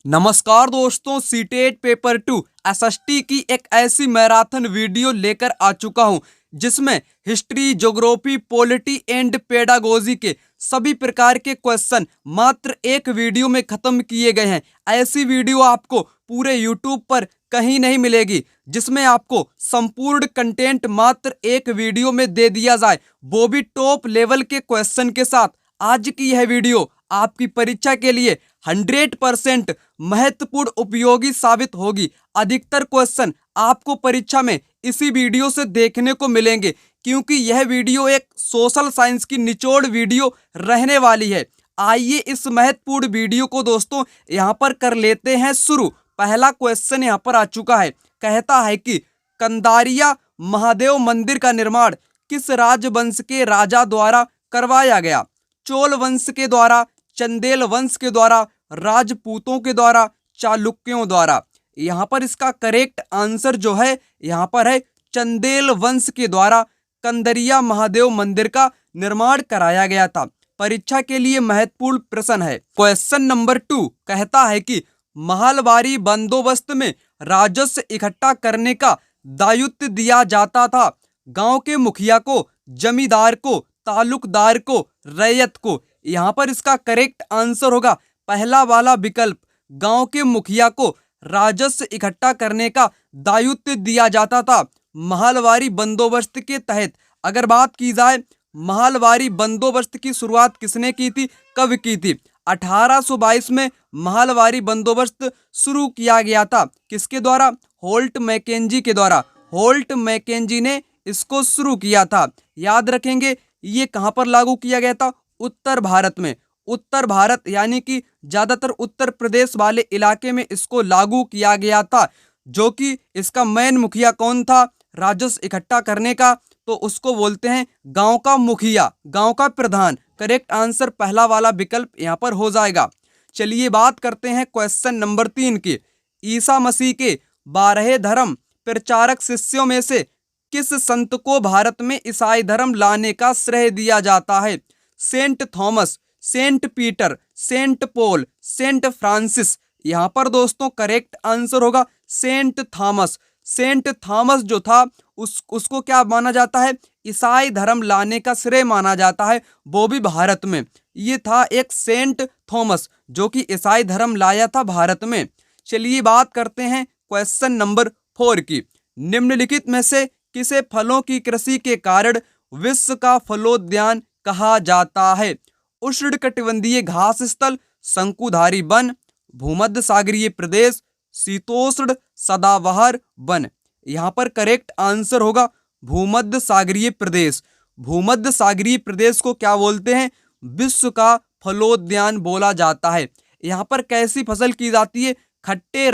नमस्कार दोस्तों, CTET paper 2 SST की एक ऐसी मैराथन वीडियो लेकर आ चुका हूं जिसमें history, geography, polity and pedagogy के सभी प्रकार के क्वेश्चन मात्र एक वीडियो में खत्म किए गए हैं। ऐसी वीडियो आपको पूरे यूट्यूब पर कहीं नहीं मिलेगी जिसमें आपको संपूर्ण कंटेंट मात्र एक वीडियो में दे दिया जाए, वो भी टॉप लेवल के क्वेश्चन के साथ। आज की यह वीडियो आपकी परीक्षा के लिए 100% महत्वपूर्ण उपयोगी साबित होगी। अधिकतर क्वेश्चन आपको परीक्षा में इसी वीडियो से देखने को मिलेंगे क्योंकि यह वीडियो एक सोशल साइंस की निचोड़ वीडियो रहने वाली है। आइए इस महत्वपूर्ण वीडियो को दोस्तों यहाँ पर कर लेते हैं शुरू। पहला क्वेश्चन यहाँ पर आ चुका है, कहता है कि कंदारिया महादेव मंदिर का निर्माण किस राजवंश के राजा द्वारा करवाया गया? चोल वंश के द्वारा, चंदेल वंश के द्वारा, राजपूतों के द्वारा, चालुक्यों द्वारा। यहाँ पर इसका करेक्ट आंसर जो है यहाँ पर है चंदेल वंश के द्वारा कंदरिया महादेव मंदिर का निर्माण कराया गया था। परीक्षा के लिए महत्वपूर्ण प्रश्न है। क्वेश्चन नंबर 2 कहता है कि महलबारी बंदोबस्त में राजस्व इकट्ठा करने का दायित्व दिया जाता था गांव के मुखिया को, जमींदार को, तालुकदार को, रैयत को। यहाँ पर इसका करेक्ट आंसर होगा पहला वाला विकल्प, गांव के मुखिया को राजस्व इकट्ठा करने का दायित्व दिया जाता था महलबारी बंदोबस्त के तहत। अगर बात की जाए महलबारी बंदोबस्त की शुरुआत किसने की थी, कब की थी? 1822 में महलबारी बंदोबस्त शुरू किया गया था। किसके द्वारा? होल्ट मैकेंजी के द्वारा। होल्ट मैकेंजी ने इसको शुरू किया था। याद रखेंगे ये कहां पर लागू किया गया था? उत्तर भारत में। उत्तर भारत यानी कि ज्यादातर उत्तर प्रदेश वाले इलाके में इसको लागू किया गया था। जो कि इसका मेन मुखिया कौन था राजस्व इकट्ठा करने का? तो उसको बोलते हैं गांव का मुखिया, गांव का प्रधान। करेक्ट आंसर पहला वाला विकल्प यहाँ पर हो जाएगा। चलिए बात करते हैं क्वेश्चन नंबर 3 की। ईसा मसीह के 12 धर्म प्रचारक शिष्यों में से किस संत को भारत में ईसाई धर्म लाने का श्रेय दिया जाता है? Saint Thomas, Saint Peter, Saint Paul, Saint Francis. यहाँ पर दोस्तों करेक्ट आंसर होगा सेंट थॉमस। सेंट थॉमस जो था उसको क्या माना जाता है? ईसाई धर्म लाने का श्रेय माना जाता है, वो भी भारत में। ये था एक सेंट थॉमस जो कि ईसाई धर्म लाया था भारत में। चलिए बात करते हैं क्वेश्चन नंबर 4 की। निम्नलिखित में से किसे फलों की कृषि के कारण विश्व का फलोद्यान कहा जाता है? उष्णकटिबंधीय घास स्थल, शंकुधारी वन, भूमध्य सागरीय प्रदेश, शीतोष्ण सदाबहार वन। यहाँ पर करेक्ट आंसर होगा भूमध्य सागरीय प्रदेश। भूमध्य सागरीय प्रदेश को क्या बोलते हैं? विश्व का फलोद्यान बोला जाता है। यहाँ पर कैसी फसल की जाती है? खट्टे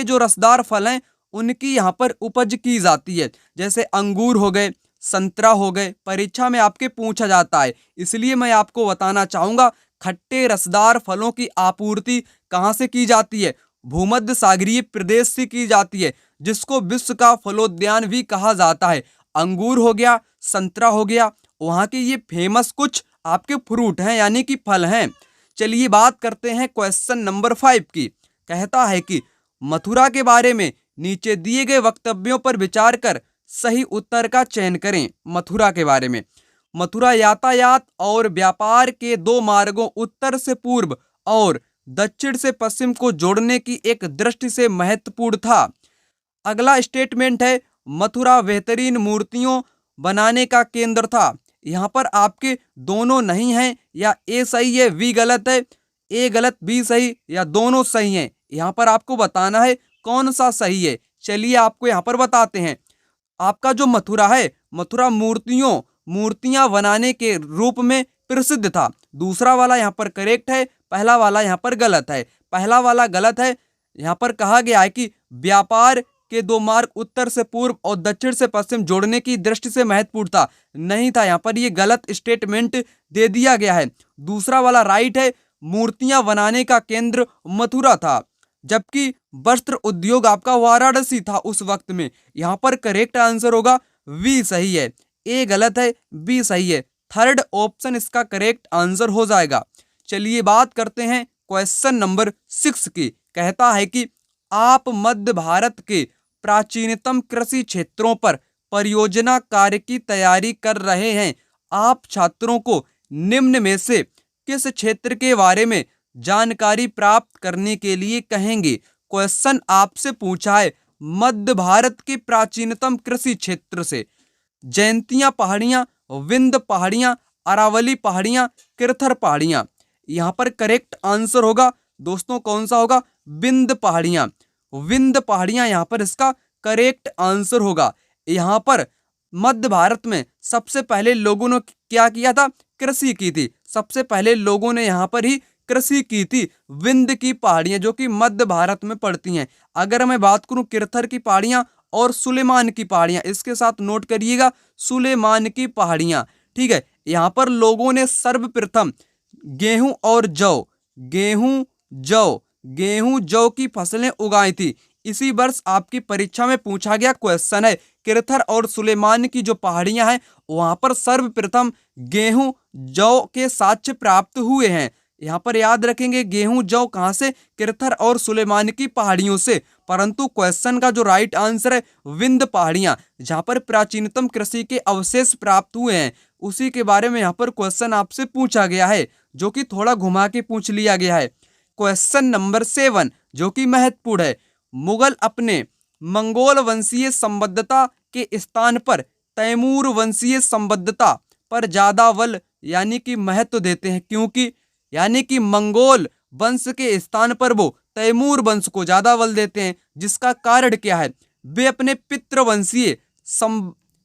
जो रसदार फल हैं उनकी यहाँ पर उपज की जाती है। जैसे अंगूर हो गए, संतरा हो गए, परीक्षा में आपके पूछा जाता है, इसलिए मैं आपको बताना चाहूंगा खट्टे रसदार फलों की आपूर्ति कहाँ से की जाती है? भूमध्य सागरीय प्रदेश से की जाती है, जिसको विश्व का फलोद्यान भी कहा जाता है। अंगूर हो गया, संतरा हो गया, वहाँ के ये फेमस कुछ आपके फ्रूट हैं यानी कि फल हैं। चलिए बात करते हैं क्वेश्चन नंबर 5 की। कहता है कि मथुरा के बारे में नीचे दिए गए वक्तव्यों पर विचार कर सही उत्तर का चयन करें। मथुरा के बारे में, मथुरा यातायात और व्यापार के 2 मार्गों उत्तर से पूर्व और दक्षिण से पश्चिम को जोड़ने की एक दृष्टि से महत्वपूर्ण था। अगला स्टेटमेंट है मथुरा बेहतरीन मूर्तियों बनाने का केंद्र था। यहाँ पर आपके दोनों नहीं हैं, या ए सही है बी गलत है, ए गलत बी सही, या दोनों सही हैं। यहाँ पर आपको बताना है कौन सा सही है। चलिए आपको यहाँ पर बताते हैं। आपका जो मथुरा है, मथुरा मूर्तियां बनाने के रूप में प्रसिद्ध था। दूसरा वाला यहाँ पर करेक्ट है, पहला वाला यहाँ पर गलत है। पहला वाला गलत है। यहाँ पर कहा गया है कि व्यापार के 2 मार्ग उत्तर से पूर्व और दक्षिण से पश्चिम जोड़ने की दृष्टि से महत्वपूर्ण था, नहीं था। यहाँ पर ये गलत स्टेटमेंट दे दिया गया है। दूसरा वाला राइट है, मूर्तियां बनाने का केंद्र मथुरा था, जबकि वस्त्र उद्योग आपका वाराणसी था उस वक्त में। यहाँ पर करेक्ट आंसर होगा वी सही है, ए गलत है, बी सही है। थर्ड ऑप्शन इसका करेक्ट आंसर हो जाएगा। चलिए बात करते हैं क्वेश्चन नंबर 6 की कहता है कि आप मध्य भारत के प्राचीनतम कृषि क्षेत्रों पर परियोजना कार्य की तैयारी कर रहे हैं। आप छात्रों को निम्न में से किस क्षेत्र के बारे में जानकारी प्राप्त करने के लिए कहेंगे। क्वेश्चन आपसे पूछा है मध्य भारत के प्राचीनतम कृषि क्षेत्र से। जयंतिया पहाड़ियां, विंध्य पहाड़ियां, अरावली पहाड़ियां, किरथर पहाड़ियां। यहाँ पर करेक्ट आंसर होगा दोस्तों कौन सा होगा, विंध्य पहाड़ियां। विंध्य पहाड़ियां यहाँ पर इसका करेक्ट आंसर होगा। यहाँ पर मध्य भारत में सबसे पहले लोगों ने क्या किया था, कृषि की थी। सबसे पहले लोगों ने यहाँ पर ही कृषि की थी। विंध्य की पहाड़ियां जो कि मध्य भारत में पड़ती हैं। अगर मैं बात करूं किरथर की पहाड़ियां और सुलेमान की पहाड़ियां, इसके साथ नोट करिएगा सुलेमान की पहाड़ियां, ठीक है। यहाँ पर लोगों ने सर्वप्रथम गेहूं और जौ, गेहूं जौ की फसलें उगाई थी। इसी वर्ष आपकी परीक्षा में पूछा गया क्वेश्चन है किरथर और सुलेमान की जो पहाड़ियां हैं वहां पर सर्वप्रथम गेहूं जौ के साक्ष्य प्राप्त हुए हैं। यहाँ पर याद रखेंगे गेहूं जौ कहां से, किरथर और सुलेमान की पहाड़ियों से। परंतु क्वेश्चन का जो राइट आंसर है विंध्य पहाड़ियां, जहां पर प्राचीनतम कृषि के अवशेष प्राप्त हुए हैं, उसी के बारे में यहाँ पर क्वेश्चन आपसे पूछा गया है, जो कि थोड़ा घुमा के पूछ लिया गया है। क्वेश्चन नंबर 7 जो कि महत्वपूर्ण है। मुगल अपने मंगोल वंशीय संबद्धता के स्थान पर तैमूर वंशीय संबद्धता पर ज्यादा बल यानी कि महत्व देते हैं, क्योंकि यानी कि मंगोल वंश के स्थान पर वो तैमूर वंश को ज्यादा बल देते हैं। जिसका कारण क्या है, वे अपने पितृवंशीय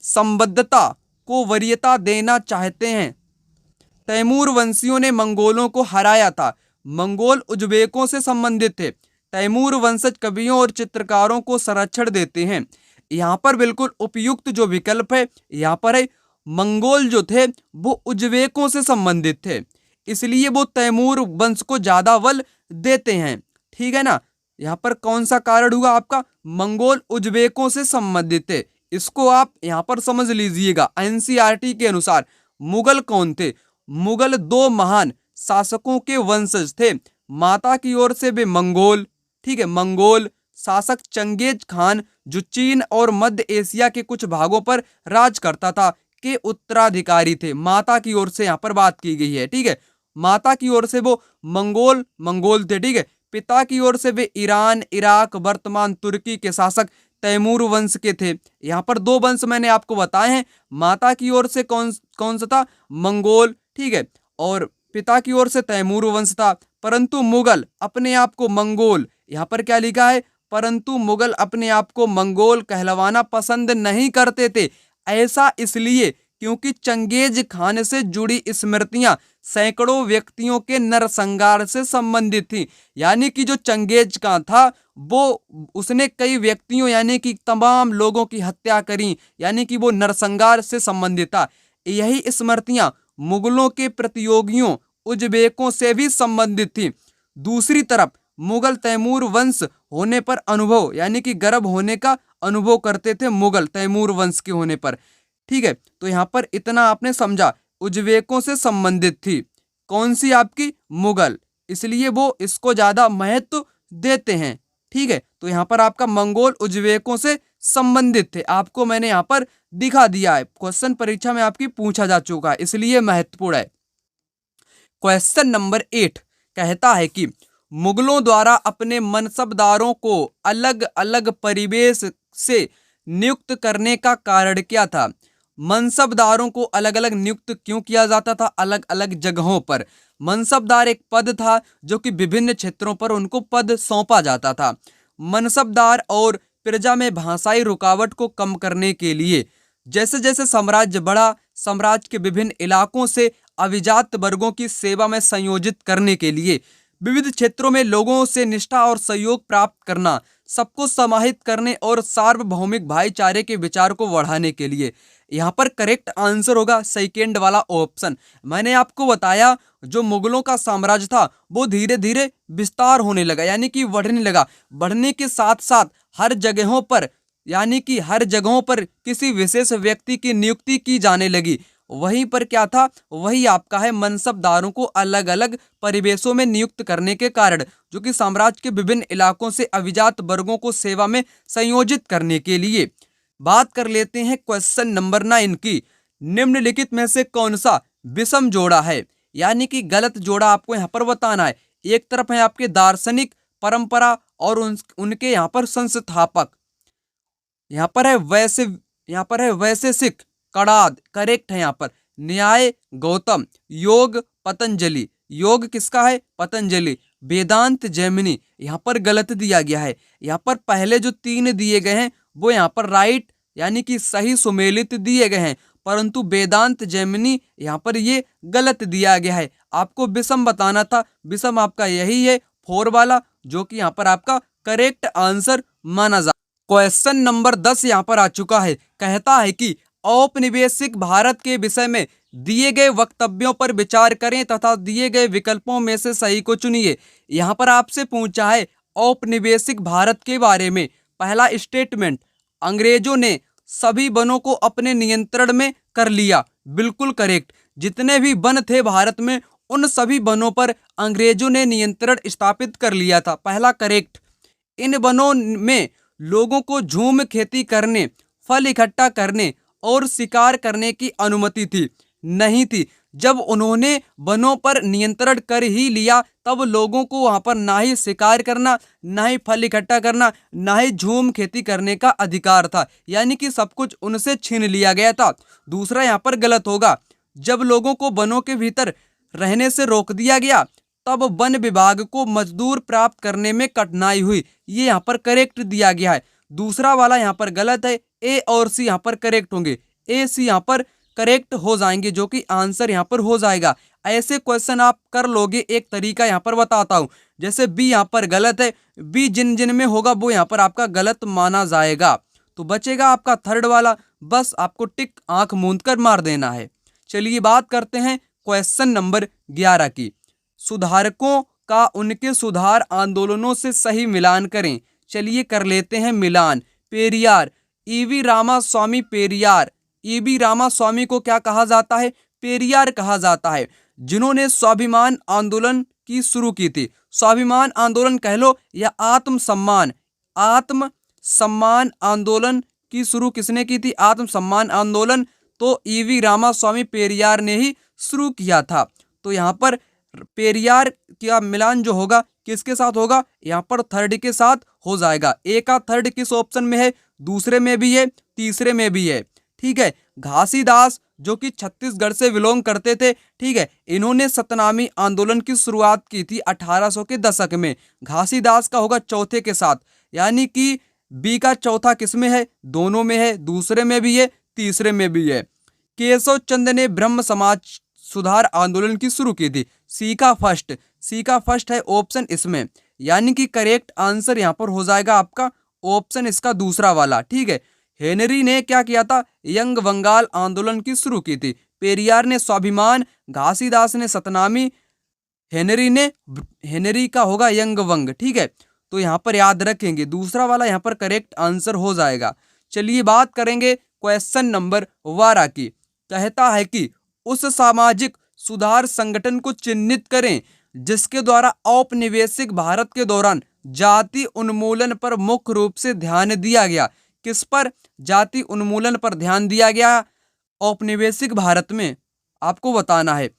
संबद्धता को वरीयता देना चाहते हैं। तैमूर वंशियों ने मंगोलों को हराया था। मंगोल उज्बेकों से संबंधित थे। तैमूर वंशज कवियों और चित्रकारों को संरक्षण देते हैं। यहाँ पर बिल्कुल उपयुक्त जो विकल्प है यहाँ पर है मंगोल जो थे वो उज्बेकों से संबंधित थे, इसलिए वो तैमूर वंश को ज्यादा बल देते हैं, ठीक है ना। यहाँ पर कौन सा कारण हुआ आपका, मंगोल उज्बेकों से संबंधित थे। इसको आप यहाँ पर समझ लीजिएगा। एनसीईआरटी के अनुसार मुगल कौन थे, मुगल 2 महान शासकों के वंशज थे। माता की ओर से वे मंगोल, ठीक है, मंगोल शासक चंगेज खान जो चीन और मध्य एशिया के कुछ भागों पर राज करता था के उत्तराधिकारी थे। माता की ओर से यहाँ पर बात की गई है, ठीक है। माता की ओर से वो मंगोल थे, ठीक है। पिता की ओर से वे ईरान, इराक, वर्तमान तुर्की के शासक तैमूर वंश के थे। यहाँ पर 2 वंश मैंने आपको बताए हैं। माता की ओर से कौन सा था, मंगोल, ठीक है, और पिता की ओर से तैमूर वंश था। परंतु मुगल अपने आप को मंगोल, यहाँ पर क्या लिखा है, परंतु मुगल अपने आप को मंगोल कहलवाना पसंद नहीं करते थे। ऐसा इसलिए क्योंकि चंगेज खान से जुड़ी स्मृतियां सैकड़ों व्यक्तियों के नरसंहार से संबंधित थी। यानी कि जो चंगेज खान था वो उसने कई व्यक्तियों यानी कि तमाम लोगों की हत्या करी, यानी कि वो नरसंहार से संबंधित था। यही स्मृतियां मुगलों के प्रतियोगियों उज्बेकों से भी संबंधित थी। दूसरी तरफ मुगल तैमूर वंश होने पर अनुभव यानी कि गर्व होने का अनुभव करते थे मुगल तैमूर वंश के होने पर, ठीक है। तो यहाँ पर इतना आपने समझा, उज्बेकों से संबंधित थी कौन सी आपकी, मुगल, इसलिए वो इसको ज्यादा महत्व देते हैं, ठीक है। तो यहाँ पर आपका मंगोल उज्बेकों से संबंधित थे, आपको मैंने यहाँ पर दिखा दिया है। क्वेश्चन परीक्षा में आपकी पूछा जा चुका है, इसलिए महत्वपूर्ण है। क्वेश्चन नंबर 8 कहता है कि मुगलों द्वारा अपने मनसबदारों को अलग अलग परिवेश से नियुक्त करने का कारण क्या था। मनसबदारों को अलग अलग नियुक्त क्यों किया जाता था, अलग अलग जगहों पर। मनसबदार एक पद था जो कि विभिन्न क्षेत्रों पर उनको पद सौंपा जाता था। मनसबदार और प्रजा में भाषाई रुकावट को कम करने के लिए जैसे जैसे साम्राज्य बढ़ा, साम्राज्य के विभिन्न इलाकों से अभिजात वर्गों की सेवा में संयोजित करने के लिए, विविध क्षेत्रों में लोगों से निष्ठा और सहयोग प्राप्त करना, सबको समाहित करने और सार्वभौमिक भाईचारे के विचार को बढ़ाने के लिए। यहाँ पर करेक्ट आंसर होगा सेकेंड वाला ऑप्शन। मैंने आपको बताया जो मुगलों का साम्राज्य था वो धीरे धीरे विस्तार होने लगा, यानी कि बढ़ने लगा। बढ़ने के साथ साथ हर जगहों पर यानी कि हर जगहों पर किसी विशेष व्यक्ति की नियुक्ति की जाने लगी। वहीं पर क्या था, वही आपका है मनसबदारों को अलग अलग परिवेशों में नियुक्त करने के कारण, जो कि साम्राज्य के विभिन्न इलाकों से अभिजात वर्गों को सेवा में संयोजित करने के लिए। बात कर लेते हैं क्वेश्चन नंबर 9 की। निम्नलिखित में से कौन सा विषम जोड़ा है, यानी कि गलत जोड़ा आपको यहाँ पर बताना है। एक तरफ है आपके दार्शनिक परंपरा और उनके यहाँ पर संस्थापक, यहाँ पर है वैशेषिक कणाद, करेक्ट है यहाँ पर। न्याय गौतम, योग पतंजलि, योग किसका है, पतंजलि। वेदांत जैमिनी, यहाँ पर गलत दिया गया है। यहाँ पर पहले जो 3 दिए गए हैं वो यहाँ पर राइट यानी कि सही सुमेलित दिए गए हैं, परंतु वेदांत जैमिनी यहाँ पर ये गलत दिया गया है। आपको विषम बताना था, विषम आपका यही है 4 वाला, जो कि यहाँ पर आपका करेक्ट आंसर माना जा। क्वेश्चन नंबर 10 यहाँ पर आ चुका है। कहता है कि औपनिवेशिक भारत के विषय में दिए गए वक्तव्यों पर विचार करें तथा दिए गए विकल्पों में से सही को चुनिए। यहाँ पर आपसे पूछा है औपनिवेशिक भारत के बारे में। पहला स्टेटमेंट, अंग्रेजों ने सभी वनों को अपने नियंत्रण में कर लिया, बिल्कुल करेक्ट। जितने भी वन थे भारत में उन सभी वनों पर अंग्रेजों ने नियंत्रण स्थापित कर लिया था, पहला करेक्ट। इन वनों में लोगों को झूम खेती करने, फल इकट्ठा करने और शिकार करने की अनुमति थी नहीं थी। जब उन्होंने वनों पर नियंत्रण कर ही लिया तब लोगों को वहां पर ना ही शिकार करना, ना ही फल इकट्ठा करना, ना ही झूम खेती करने का अधिकार था, यानी कि सब कुछ उनसे छीन लिया गया था। दूसरा यहाँ पर गलत होगा, जब लोगों को वनों के भीतर रहने से रोक दिया गया तब वन विभाग को मजदूर प्राप्त करने में कठिनाई हुई, ये यहाँ पर करेक्ट दिया गया है। दूसरा वाला यहाँ पर गलत है, ए और सी यहाँ पर करेक्ट होंगे, ए सी यहाँ पर करेक्ट हो जाएंगे, जो कि आंसर यहाँ पर हो जाएगा। ऐसे क्वेश्चन आप कर लोगे, एक तरीका यहाँ पर बताता हूँ। जैसे बी यहाँ पर गलत है, बी जिन जिन में होगा वो यहाँ पर आपका गलत माना जाएगा। तो बचेगा आपका थर्ड वाला, बस आपको टिक आंख मूंद कर मार देना है। चलिए बात करते हैं क्वेश्चन नंबर 11 की। सुधारकों का उनके सुधार आंदोलनों से सही मिलान करें। चलिए कर लेते हैं मिलान। पेरियार, ईवी रामास्वामी पेरियार। ईवी रामास्वामी को क्या कहा जाता है, पेरियार कहा जाता है, जिन्होंने स्वाभिमान आंदोलन की शुरू की थी। स्वाभिमान आंदोलन कह लो या आत्मसम्मान आंदोलन की शुरू किसने की थी, आत्मसम्मान आंदोलन तो ईवी रामास्वामी पेरियार ने ही शुरू किया था। तो यहाँ पर पेरियार का मिलान जो होगा किसके साथ होगा, यहाँ पर थर्ड के साथ हो जाएगा। ए का थर्ड किस ऑप्शन में है, दूसरे में भी है, तीसरे में भी है, ठीक है। घासीदास जो कि छत्तीसगढ़ से बिलोंग करते थे, ठीक है, इन्होंने सतनामी आंदोलन की शुरुआत की थी 1800 के दशक में। घासीदास का होगा चौथे के साथ, यानी कि बी का चौथा किसमें है, दोनों में है, दूसरे में भी है, तीसरे में भी है। केशव चंद ने ब्रह्म समाज सुधार आंदोलन की शुरू की थी। सी का फर्स्ट है ऑप्शन इसमें, यानी कि करेक्ट आंसर यहाँ पर हो जाएगा आपका ऑप्शन इसका दूसरा वाला, ठीक है। हेनरी ने क्या किया था, यंग बंगाल आंदोलन की शुरू की थी। पेरियार ने स्वाभिमान, घासीदास ने सतनामी, हेनरी का होगा यंग वंग, ठीक है। तो यहाँ पर याद रखेंगे, दूसरा वाला यहाँ पर करेक्ट आंसर हो जाएगा। चलिए बात करेंगे क्वेश्चन नंबर 12 की। कहता है कि उस सामाजिक सुधार संगठन को चिन्हित करें जिसके द्वारा औपनिवेशिक भारत के दौरान जाति उन्मूलन पर मुख्य रूप से ध्यान दिया गया। किस पर जाति उन्मूलन पर ध्यान दिया गया औपनिवेशिक भारत में, आपको बताना है।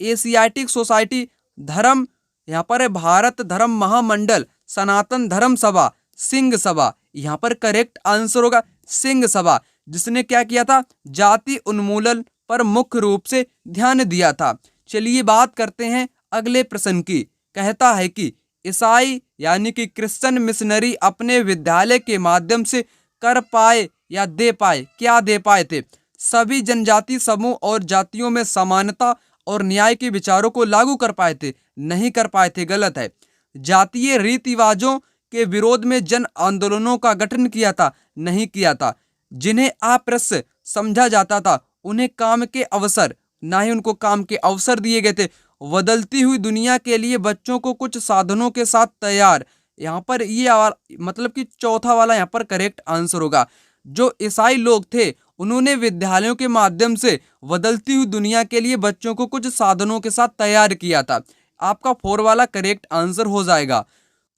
एशियाटिक सोसाइटी, धर्म, यहाँ पर है भारत धर्म महामंडल, सनातन धर्म सभा, सिंह सभा। यहाँ पर करेक्ट आंसर होगा सिंह सभा, जिसने क्या किया था, जाति उन्मूलन पर मुख्य रूप से ध्यान दिया था। चलिए बात करते हैं अगले प्रश्न की। कहता है कि ईसाई यानी कि क्रिश्चियन मिशनरी अपने विद्यालय के माध्यम से कर पाए या दे पाए, क्या दे पाए थे, सभी जनजाति समूह और जातियों में समानता और न्याय के विचारों को लागू कर पाए थे, नहीं कर पाए थे, गलत है। जातीय रीति रिवाजों के विरोध में जन आंदोलनों का गठन किया था, नहीं किया था। जिन्हें अप्रश्य समझा जाता था उन्हें काम के अवसर, ना ही उनको काम के अवसर दिए गए थे। बदलती हुई दुनिया के लिए बच्चों को कुछ साधनों के साथ तैयार, यहाँ पर ये मतलब कि चौथा वाला यहाँ पर करेक्ट आंसर होगा। जो ईसाई लोग थे उन्होंने विद्यालयों के माध्यम से बदलती हुई दुनिया के लिए बच्चों को कुछ साधनों के साथ तैयार किया था। आपका 4 वाला करेक्ट आंसर हो जाएगा।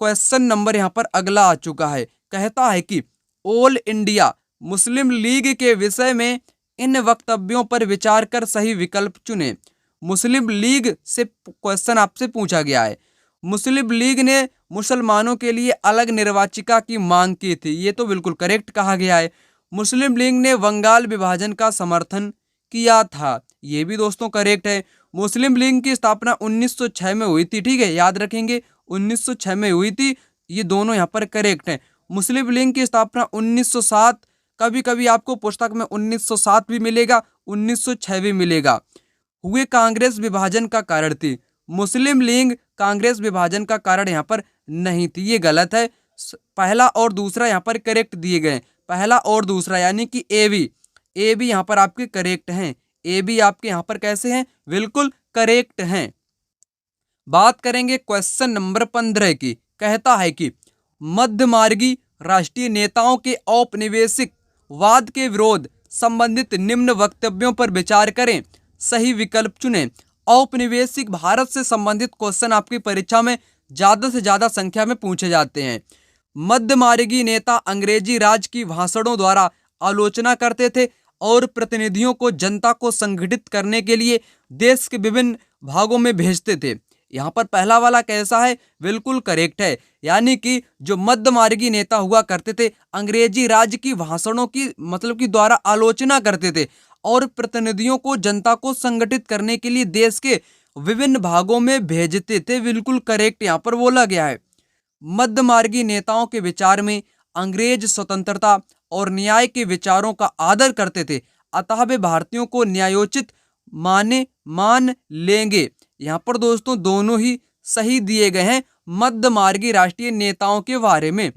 क्वेश्चन नंबर यहाँ पर अगला आ चुका है, कहता है कि ऑल इंडिया मुस्लिम लीग के विषय में इन वक्तव्यों पर विचार कर सही विकल्प चुने। मुस्लिम लीग से क्वेश्चन आपसे पूछा गया है। मुस्लिम लीग ने मुसलमानों के लिए अलग निर्वाचिका की मांग की थी, ये तो बिल्कुल करेक्ट कहा गया है। मुस्लिम लीग ने बंगाल विभाजन का समर्थन किया था, ये भी दोस्तों करेक्ट है। मुस्लिम लीग की स्थापना 1906 में हुई थी, ठीक है, याद रखेंगे 1906 में हुई थी, ये दोनों यहाँ पर करेक्ट हैं। मुस्लिम लीग की स्थापना 1907, कभी कभी आपको पुस्तक में 1907 भी मिलेगा, 1906 भी मिलेगा। हुए कांग्रेस विभाजन का कारण थी, मुस्लिम लीग कांग्रेस विभाजन का कारण यहाँ पर नहीं थी, ये गलत है। पहला और दूसरा यहाँ पर करेक्ट दिए गए, पहला और दूसरा यानी कि ए बी यहाँ पर आपके करेक्ट हैं। ए बी आपके यहाँ पर कैसे हैं, बिल्कुल करेक्ट हैं। बात करेंगे क्वेश्चन नंबर 15 की, कहता है कि मध्यमार्गी राष्ट्रीय नेताओं के औपनिवेशिक वाद के विरोध संबंधित निम्न वक्तव्यों पर विचार करें, सही विकल्प चुनें। औपनिवेशिक भारत से संबंधित क्वेश्चन आपकी परीक्षा में ज्यादा से ज्यादा संख्या में पूछे जाते हैं। मध्यमार्गी नेता अंग्रेजी राज की भाषणों द्वारा आलोचना करते थे और प्रतिनिधियों को जनता को संगठित करने के लिए देश के विभिन्न भागों में भेजते थे। यहाँ पर पहला वाला कैसा है, बिल्कुल करेक्ट है, यानी कि जो मध्यमार्गी नेता हुआ करते थे अंग्रेजी राज की भाषणों की मतलब की द्वारा आलोचना करते थे और प्रतिनिधियों को जनता को संगठित करने के लिए देश के विभिन्न भागों में भेजते थे, बिल्कुल करेक्ट यहाँ पर बोला गया है। मध्यमार्गी नेताओं के विचार में अंग्रेज स्वतंत्रता और न्याय के विचारों का आदर करते थे, अतः वे भारतीयों को न्यायोचित मान लेंगे। यहाँ पर दोस्तों दोनों ही सही दिए गए हैं मध्यमार्गी राष्ट्रीय नेताओं के बारे में,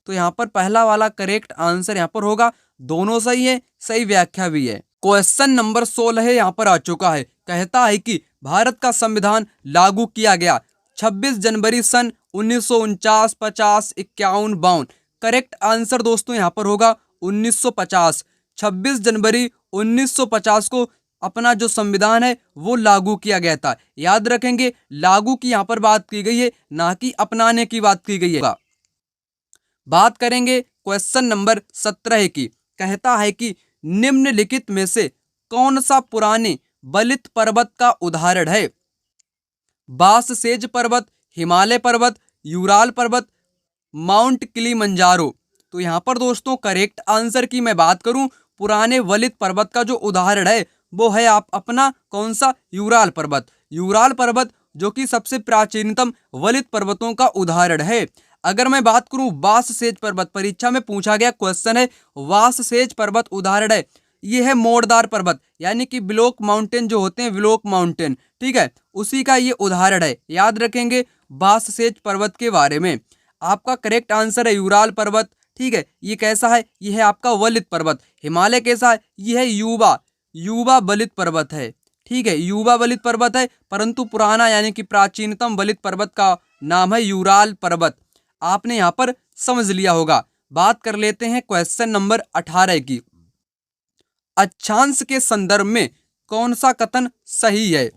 तो यहाँ पर पहला वाला करेक्ट आंसर यहाँ पर होगा, दोनों सही है, सही व्याख्या भी है। क्वेश्चन नंबर 16 है यहाँ पर आ चुका है, कहता है कि भारत का संविधान लागू किया गया 26 जनवरी सन 1949, 50, 51, 52। करेक्ट आंसर दोस्तों यहाँ पर होगा 1950। 26 जनवरी 1950 को अपना जो संविधान है वो लागू किया गया था, याद रखेंगे लागू की यहाँ पर बात की गई है, ना कि अपनाने की बात की गई है। बात करेंगे क्वेश्चन नंबर 17 की, कहता है कि निम्नलिखित में से कौन सा पुराने बलित पर्वत का उदाहरण है। बाससेज पर्वत, हिमालय पर्वत, यूराल पर्वत, माउंट किलिमंजारो। तो यहाँ पर दोस्तों करेक्ट आंसर की मैं बात करूं, पुराने वलित पर्वत का जो उदाहरण है वो है आप अपना कौन सा, यूराल पर्वत। यूराल पर्वत जो कि सबसे प्राचीनतम वलित पर्वतों का उदाहरण है। अगर मैं बात करूं बाससेज पर्वत, परीक्षा में पूछा गया क्वेश्चन है बाससेज पर्वत उदाहरण है, ये है मोड़दार पर्वत यानी कि ब्लॉक माउंटेन जो होते हैं, ब्लॉक माउंटेन, ठीक है, उसी का ये उदाहरण है, याद रखेंगे बाससेज पर्वत के बारे में। आपका करेक्ट आंसर है यूराल पर्वत, ठीक है, ये कैसा है, ये है आपका वलित पर्वत। हिमालय कैसा है, ये है युवा बलित पर्वत है, ठीक है, युवा बलित पर्वत है, परंतु पुराना यानी कि प्राचीनतम बलित पर्वत का नाम है यूराल पर्वत। आपने यहाँ पर समझ लिया होगा। बात कर लेते हैं क्वेश्चन नंबर 18 की, अक्षांश के संदर्भ में कौन सा कथन सही है।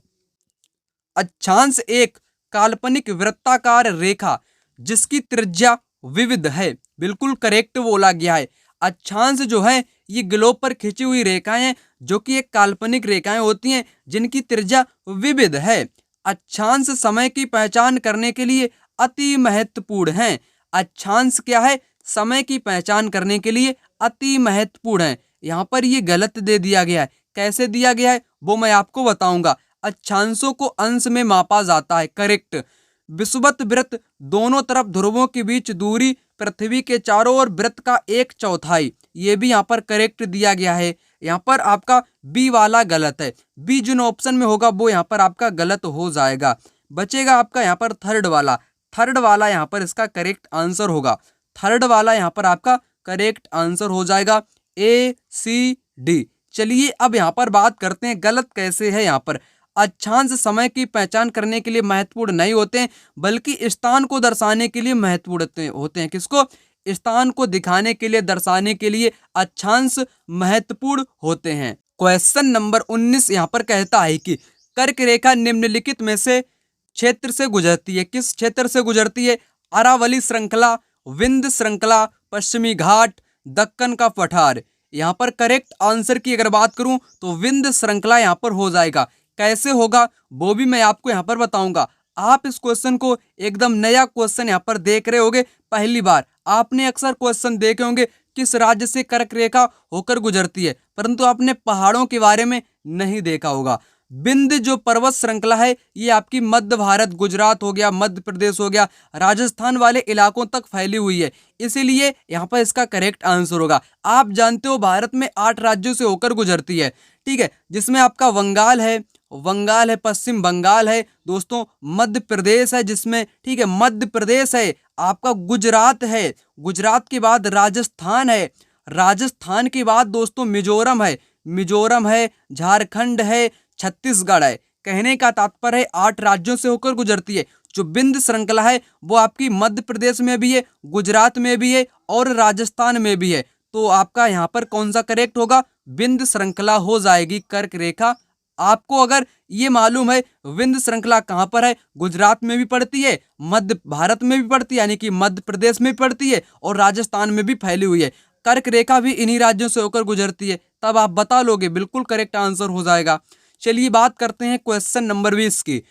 अक्षांश एक काल्पनिक वृत्ताकार रेखा जिसकी त्रिज्या विविध है, बिल्कुल करेक्ट बोला गया है। अक्षांश जो है ये ग्लोब पर खिंची हुई रेखाएं हैं जो कि एक काल्पनिक रेखाएं होती हैं जिनकी त्रिज्या विविध है। अक्षांश समय की पहचान करने के लिए अति महत्वपूर्ण हैं। अक्षांश क्या है, समय की पहचान करने के लिए अति महत्वपूर्ण है। यहाँ पर ये गलत दे दिया गया है, कैसे दिया गया है वो मैं आपको बताऊंगा। अक्षांशों को अंश में मापा जाता है, करेक्ट। विषुवत वृत्त दोनों तरफ ध्रुवों के बीच दूरी पृथ्वी के चारों ओर वृत्त का 1/4, ये भी यहाँ पर करेक्ट दिया गया है। यहाँ पर आपका बी वाला गलत है, बी जिन ऑप्शन में होगा वो यहाँ पर आपका गलत हो जाएगा। बचेगा आपका यहाँ पर थर्ड वाला यहाँ पर इसका करेक्ट आंसर होगा। थर्ड वाला यहाँ पर आपका करेक्ट आंसर हो जाएगा, ACD। चलिए अब यहाँ पर बात करते हैं गलत कैसे है। यहाँ पर अक्षांश समय की पहचान करने के लिए महत्वपूर्ण नहीं होते हैं बल्कि स्थान को दर्शाने के लिए महत्वपूर्ण होते हैं। किसको, स्थान को दिखाने के लिए, दर्शाने के लिए अक्षांश महत्वपूर्ण होते हैं। क्वेश्चन नंबर 19 यहाँ पर कहता है कि कर्क रेखा निम्नलिखित में से क्षेत्र से गुजरती है। किस क्षेत्र से गुजरती है? अरावली श्रृंखला, विंध्य श्रृंखला, पश्चिमी घाट, दक्कन का पठार। यहाँ पर करेक्ट आंसर की अगर बात करूं तो विंध्य श्रृंखला यहाँ पर हो जाएगा। कैसे होगा वो भी मैं आपको यहाँ पर बताऊंगा। आप इस क्वेश्चन को एकदम नया क्वेश्चन यहाँ पर देख रहे होंगे, पहली बार। आपने अक्सर क्वेश्चन देखे होंगे किस राज्य से कर्क रेखा होकर गुजरती है, परंतु आपने पहाड़ों के बारे में नहीं देखा होगा। विंध्य जो पर्वत श्रृंखला है ये आपकी मध्य भारत, गुजरात हो गया, मध्य प्रदेश हो गया, राजस्थान वाले इलाकों तक फैली हुई है, इसीलिए यहाँ पर इसका करेक्ट आंसर होगा। आप जानते हो भारत में 8 राज्यों से होकर गुजरती है, ठीक है, जिसमें आपका बंगाल है, पश्चिम बंगाल है दोस्तों, मध्य प्रदेश है जिसमें, ठीक है, मध्य प्रदेश है, आपका गुजरात है, गुजरात के बाद राजस्थान है, राजस्थान के बाद दोस्तों मिजोरम है, झारखंड है, छत्तीसगढ़ है। कहने का तात्पर्य है 8 राज्यों से होकर गुजरती है। जो विंध्य श्रृंखला है वो आपकी मध्य प्रदेश में भी है, गुजरात में भी है और राजस्थान में भी है। तो आपका यहाँ पर कौन सा करेक्ट होगा? विंध्य श्रृंखला हो जाएगी कर्क रेखा। आपको अगर ये मालूम है विंध्य श्रृंखला कहाँ पर है, गुजरात में भी पड़ती है, मध्य भारत में भी पड़ती है यानी कि मध्य प्रदेश में भी पड़ती है और राजस्थान में भी फैली हुई है। कर्क रेखा भी इन्हीं राज्यों से होकर गुजरती है, तब आप बता लोगे, बिल्कुल करेक्ट आंसर हो जाएगा। चलिए बात करते हैं क्वेश्चन नंबर 20 की।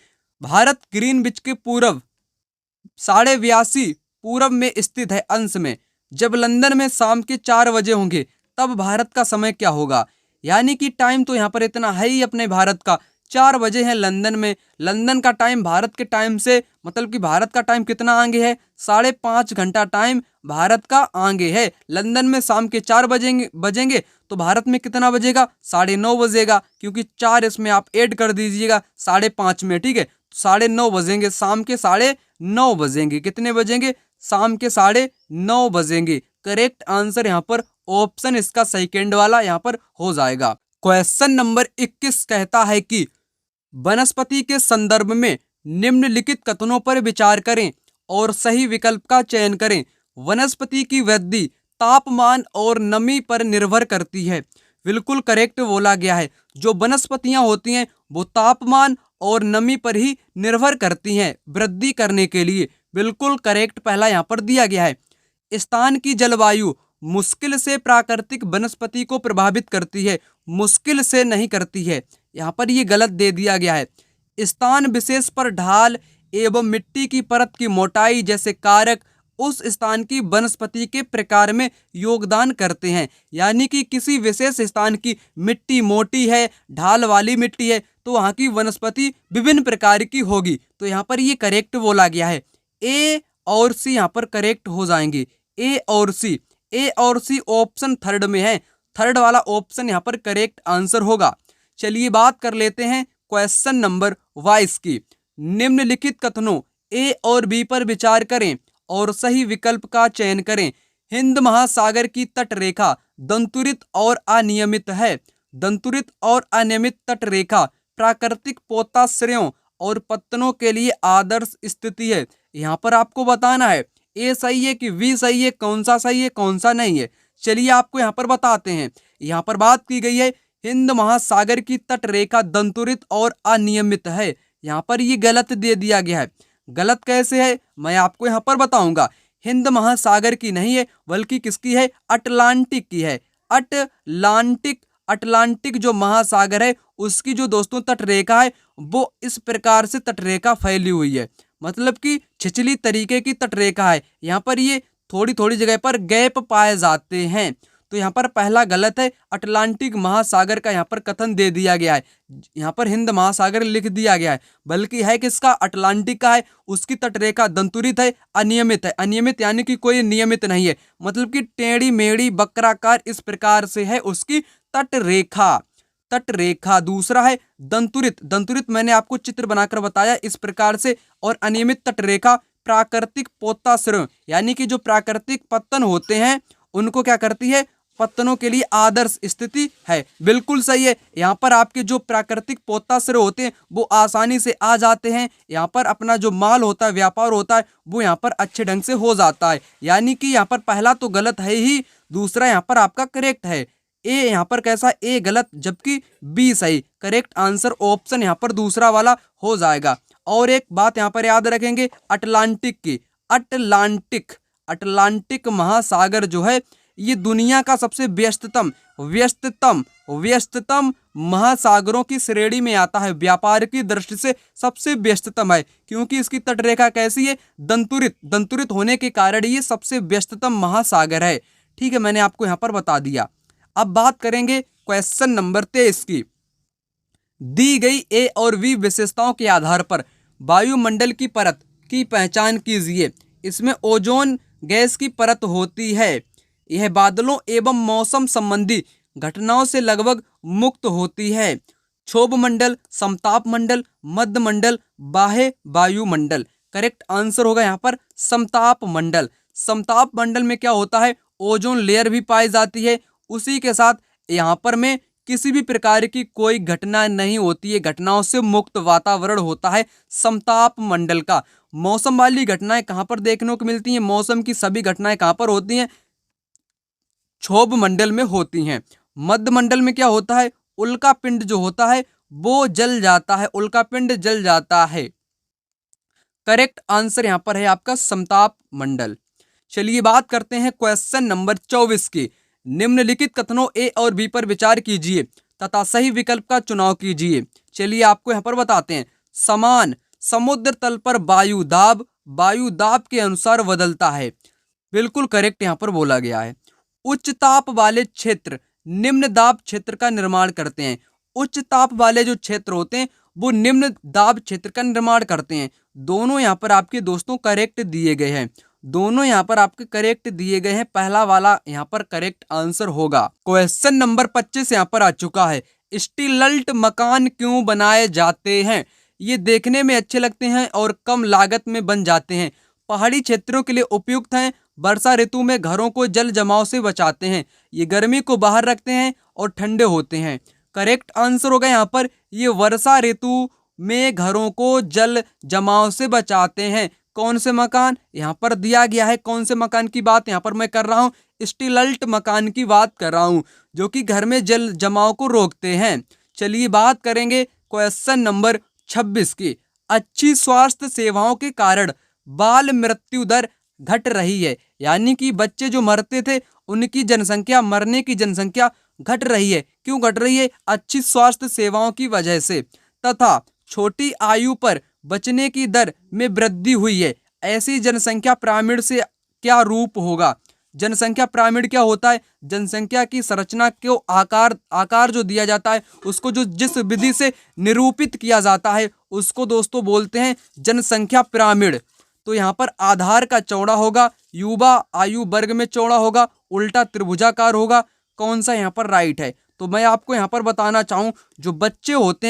भारत ग्रीनविच के पूर्व 82.5 पूर्व में स्थित है अंश में। जब लंदन में शाम के 4 बजे होंगे तब भारत का समय क्या होगा? यानी कि टाइम तो यहाँ पर इतना है ही अपने भारत का, 4 बजे है लंदन में। लंदन का टाइम भारत के टाइम से, मतलब कि भारत का टाइम कितना आगे है? 5.5 घंटा टाइम भारत का आगे है। लंदन में शाम के 4 बजेंगे तो भारत में कितना बजेगा? 9:30 बजेगा, क्योंकि 4 इसमें आप ऐड कर दीजिएगा 5:30 में, ठीक है। 9:30 बजेंगे, शाम के 9:30 बजेंगे। कितने बजेंगे? शाम के 9:30 बजेंगे। करेक्ट आंसर यहाँ पर ऑप्शन इसका सेकंड वाला यहाँ पर हो जाएगा। क्वेश्चन नंबर 21 कहता है कि वनस्पति के संदर्भ में निम्नलिखित कथनों पर विचार करें और सही विकल्प का चयन करें। वनस्पति की वृद्धि तापमान और नमी पर निर्भर करती है। बिल्कुल करेक्ट बोला गया है। जो वनस्पतियां होती हैं वो तापमान और नमी पर ही निर्भर करती हैं वृद्धि करने के लिए। बिल्कुल करेक्ट पहला यहाँ पर दिया गया है। स्थान की जलवायु मुश्किल से प्राकृतिक वनस्पति को प्रभावित करती है, मुश्किल से नहीं करती है। यहाँ पर ये गलत दे दिया गया है। स्थान विशेष पर ढाल एवं मिट्टी की परत की मोटाई जैसे कारक उस स्थान की वनस्पति के प्रकार में योगदान करते हैं। यानी कि किसी विशेष स्थान की मिट्टी मोटी है, ढाल वाली मिट्टी है, तो वहाँ की वनस्पति विभिन्न प्रकार की होगी। तो यहाँ पर ये करेक्ट बोला गया है। ए और सी यहाँ पर करेक्ट हो जाएंगे। ए और सी ऑप्शन थर्ड में है। थर्ड वाला ऑप्शन यहाँ पर करेक्ट आंसर होगा। चलिए बात कर लेते हैं क्वेश्चन नंबर 22 की। निम्नलिखित कथनों ए और बी पर विचार करें और सही विकल्प का चयन करें। हिंद महासागर की तट रेखा दंतुरित और अनियमित है। दंतुरित और अनियमित तट रेखा प्राकृतिक पोताश्रयों और पत्तनों के लिए आदर्श स्थिति है। यहाँ पर आपको बताना है ए सही है कि बी सही है, कौन सा सही है कौन सा नहीं है। चलिए आपको यहाँ पर बताते हैं। यहाँ पर बात की गई है हिंद महासागर की तट रेखा दंतुरित और अनियमित है। यहाँ पर ये गलत दे दिया गया है। गलत कैसे है मैं आपको यहाँ पर बताऊंगा। हिंद महासागर की नहीं है बल्कि किसकी है? अटलांटिक की है। अटलांटिक जो महासागर है उसकी जो दोस्तों तट रेखा है वो इस प्रकार से तट रेखा फैली हुई है, मतलब कि छिछली तरीके की तट रेखा है। यहाँ पर ये थोड़ी थोड़ी जगह पर गैप पाए जाते हैं। तो यहाँ पर पहला गलत है। अटलांटिक महासागर का यहाँ पर कथन दे दिया गया है। यहाँ पर हिंद महासागर लिख दिया गया है, बल्कि है किसका? अटलांटिक का है। उसकी तटरेखा दंतुरित है, अनियमित है। अनियमित यानी कि कोई नियमित नहीं है, मतलब कि टेढ़ी मेढ़ी वक्राकार इस प्रकार से है उसकी तटरेखा। दूसरा है दंतुरित मैंने आपको चित्र बनाकर बताया इस प्रकार से। और अनियमित तटरेखा प्राकृतिक पोताश्रय यानी कि जो प्राकृतिक पत्तन होते हैं उनको क्या करती है? पत्तनों के लिए आदर्श स्थिति है। बिल्कुल सही है। यहाँ पर आपके जो प्राकृतिक पोताश्रय होते हैं वो आसानी से आ जाते हैं। यहाँ पर अपना जो माल होता है, व्यापार होता है, वो यहाँ पर अच्छे ढंग से हो जाता है। यानी कि यहाँ पर पहला तो गलत है ही, दूसरा यहाँ पर आपका करेक्ट है। ए यहाँ पर कैसा, ए गलत जबकि बी सही। करेक्ट आंसर ऑप्शन यहाँ पर दूसरा वाला हो जाएगा। और एक बात यहाँ पर याद रखेंगे अटलांटिक की। अटलांटिक महासागर जो है ये दुनिया का सबसे व्यस्ततम महासागरों की श्रेणी में आता है। व्यापार की दृष्टि से सबसे व्यस्ततम है क्योंकि इसकी तटरेखा कैसी है, दंतुरित होने के कारण ये सबसे व्यस्ततम महासागर है। ठीक है, मैंने आपको यहाँ पर बता दिया। अब बात करेंगे क्वेश्चन नंबर 23 की। दी गई ए और बी विशेषताओं के आधार पर वायुमंडल की परत की पहचान कीजिए। इसमें ओजोन गैस की परत होती है। यह बादलों एवं मौसम संबंधी घटनाओं से लगभग मुक्त होती है। क्षोभ मंडल, समताप मंडल, मध्य मंडल, बाह्य वायुमंडल। करेक्ट आंसर होगा यहाँ पर समताप मंडल। समताप मंडल में क्या होता है, ओजोन लेयर भी पाई जाती है। उसी के साथ यहाँ पर में किसी भी प्रकार की कोई घटना नहीं होती है, घटनाओं से मुक्त वातावरण होता है समताप मंडल का। मौसम वाली घटनाएं कहाँ पर देखने को मिलती हैं, मौसम की सभी घटनाएं कहाँ पर होती हैं, क्षोभ मंडल में होती हैं। मध्य मंडल में क्या होता है, उल्का पिंड जो होता है वो जल जाता है, उल्का पिंड जल जाता है। करेक्ट आंसर यहाँ पर है आपका समताप मंडल। चलिए बात करते हैं क्वेश्चन नंबर 24 की। निम्नलिखित कथनों ए और बी पर विचार कीजिए तथा सही विकल्प का चुनाव कीजिए। चलिए आपको यहाँ पर बताते हैं। समान समुद्र तल पर वायु दाब के अनुसार बदलता है। बिल्कुल करेक्ट यहाँ पर बोला गया है। उच्च ताप वाले क्षेत्र निम्न दाब क्षेत्र का निर्माण करते हैं। उच्च ताप वाले जो क्षेत्र होते हैं वो निम्न दाब क्षेत्र का निर्माण करते हैं। दोनों यहाँ पर आपके दोस्तों करेक्ट दिए गए हैं, दोनों यहाँ पर आपके करेक्ट दिए गए हैं। पहला वाला यहाँ पर करेक्ट आंसर होगा। क्वेश्चन नंबर 25 यहाँ पर आ चुका है। स्टीलल्ट मकान क्यों बनाए जाते हैं? ये देखने में अच्छे लगते हैं और कम लागत में बन जाते हैं। पहाड़ी क्षेत्रों के लिए उपयुक्त हैं। वर्षा ऋतु में घरों को जल जमाव से बचाते हैं। ये गर्मी को बाहर रखते हैं और ठंडे होते हैं। करेक्ट आंसर होगा यहाँ पर ये वर्षा ऋतु में घरों को जल जमाव से बचाते हैं। कौन से मकान यहाँ पर दिया गया है, कौन से मकान की बात यहाँ पर मैं कर रहा हूँ, स्टीलल्ट मकान की बात कर रहा हूँ जो कि घर में जल जमाव को रोकते हैं। चलिए बात करेंगे क्वेश्चन नंबर 26 की। अच्छी स्वास्थ्य सेवाओं के कारण बाल मृत्यु दर घट रही है। यानी कि बच्चे जो मरते थे उनकी जनसंख्या, मरने की जनसंख्या घट रही है। क्यों घट रही है? अच्छी स्वास्थ्य सेवाओं की वजह से। तथा छोटी आयु पर बचने की दर में वृद्धि हुई है। ऐसी जनसंख्या पिरामिड से क्या रूप होगा? जनसंख्या पिरामिड क्या होता है? जनसंख्या की संरचना को आकार जो दिया जाता है उसको जो जिस विधि से निरूपित किया जाता है उसको दोस्तों बोलते हैं जनसंख्या पिरामिड। तो यहाँ पर आधार का चौड़ा होगा, युवा आयु वर्ग में चौड़ा होगा, उल्टा त्रिभुजाकार होगा। कौन सा यहाँ पर राइट है? तो मैं आपको यहाँ पर बताना चाहूँ जो बच्चे होते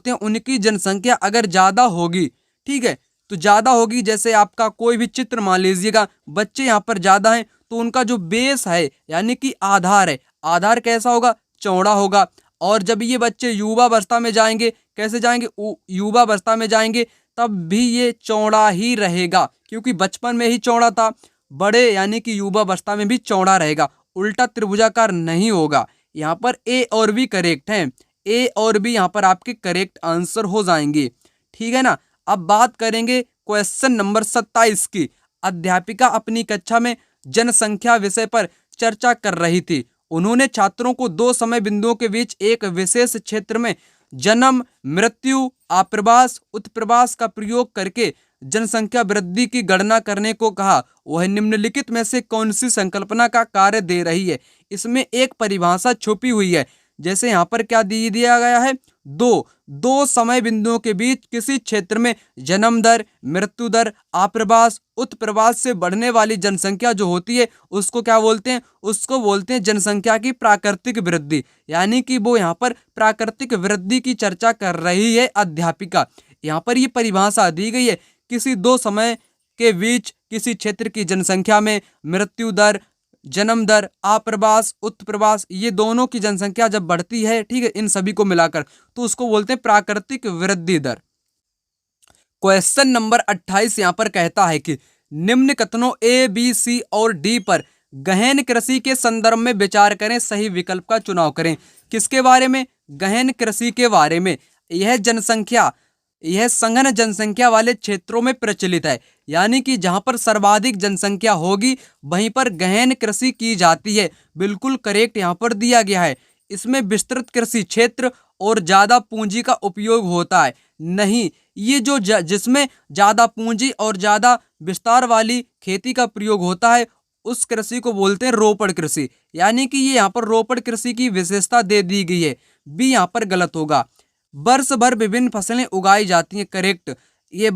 हैं उनकी जनसंख्या अगर ज़्यादा होगी, ठीक है, तो ज़्यादा होगी। जैसे आपका कोई भी चित्र मान लीजिएगा, बच्चे यहाँ पर ज़्यादा हैं तो उनका जो बेस है यानी कि आधार है, आधार कैसा होगा? चौड़ा होगा। और जब ये बच्चे युवावस्था में जाएंगे, कैसे जाएंगे? युवावस्था में जाएंगे तब भी ये चौड़ा ही रहेगा क्योंकि बचपन में ही चौड़ा था। बड़े यानी कि युवावस्था में भी चौड़ा रहेगा, उल्टा त्रिभुजाकार नहीं होगा। यहाँ पर ए और बी करेक्ट हैं। ए और बी यहाँ पर आपके करेक्ट आंसर हो जाएंगे। ठीक है ना। अब बात करेंगे क्वेश्चन नंबर 27 की। अध्यापिका अपनी कक्षा में जनसंख्या विषय पर चर्चा कर रही थी। उन्होंने छात्रों को दो समय बिंदुओं के बीच एक विशेष क्षेत्र में जन्म, मृत्यु, आप्रवास, उत्प्रवास का प्रयोग करके जनसंख्या वृद्धि की गणना करने को कहा। वह निम्नलिखित में से कौन सी संकल्पना का कार्य दे रही है? इसमें एक परिभाषा छुपी हुई है। जैसे यहाँ पर क्या दिया गया है? दो समय बिंदुओं के बीच किसी क्षेत्र में जन्म दर, मृत्यु दर, आप्रवास, उत्प्रवास से बढ़ने वाली जनसंख्या जो होती है उसको क्या बोलते हैं? उसको बोलते हैं जनसंख्या की प्राकृतिक वृद्धि। यानी कि वो यहाँ पर प्राकृतिक वृद्धि की चर्चा कर रही है अध्यापिका। यहाँ पर ये परिभाषा दी गई है, किसी दो समय के बीच किसी क्षेत्र की जनसंख्या में मृत्यु दर, जन्म दर, आप्रवास, उत्प्रवास, ये दोनों की जनसंख्या जब बढ़ती है, ठीक है, इन सभी को मिलाकर, तो उसको बोलते हैं प्राकृतिक वृद्धि दर। क्वेश्चन नंबर 28 यहाँ पर कहता है कि निम्न कथनों ए, बी, सी और डी पर गहन कृषि के संदर्भ में विचार करें, सही विकल्प का चुनाव करें। किसके बारे में? गहन कृषि के बारे में। यह सघन जनसंख्या वाले क्षेत्रों में प्रचलित है, यानी कि जहां पर सर्वाधिक जनसंख्या होगी वहीं पर गहन कृषि की जाती है। बिल्कुल करेक्ट यहाँ पर दिया गया है। इसमें विस्तृत कृषि क्षेत्र और ज्यादा पूंजी का उपयोग होता है। नहीं, ये जो जिसमें ज्यादा पूंजी और ज्यादा विस्तार वाली खेती का प्रयोग होता है उस कृषि को बोलते हैं रोपड़ कृषि, यानी कि ये यहाँ पर रोपड़ कृषि की विशेषता दे दी गई है। बी यहाँ पर गलत होगा। वर्ष भर विभिन्न फसलें उगाई जाती हैं, करेक्ट। ये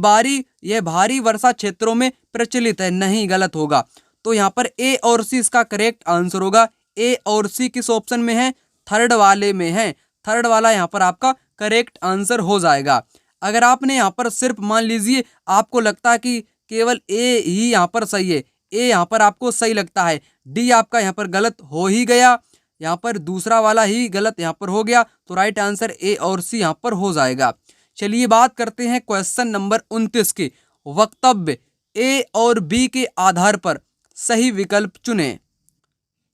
भारी वर्षा क्षेत्रों में प्रचलित है, नहीं, गलत होगा। तो यहाँ पर ए और सी इसका करेक्ट आंसर होगा। ए और सी किस ऑप्शन में है? थर्ड वाले में है। थर्ड वाला यहाँ पर आपका करेक्ट आंसर हो जाएगा। अगर आपने यहाँ पर सिर्फ मान लीजिए आपको लगता है कि केवल ए ही यहाँ पर सही है, ए यहाँ पर आपको सही लगता है, डी आपका यहाँ पर गलत हो ही गया, यहाँ पर दूसरा वाला ही गलत यहाँ पर हो गया, तो राइट आंसर ए और सी यहाँ पर हो जाएगा। चलिए बात करते हैं क्वेश्चन नंबर 29 की। वक्तव्य ए और बी के आधार पर सही विकल्प चुनें।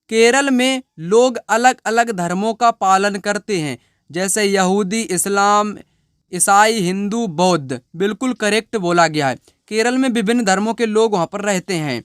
केरल में लोग अलग अलग धर्मों का पालन करते हैं, जैसे यहूदी, इस्लाम, ईसाई, हिंदू, बौद्ध। बिल्कुल करेक्ट बोला गया है। केरल में विभिन्न धर्मों के लोग वहां पर रहते हैं।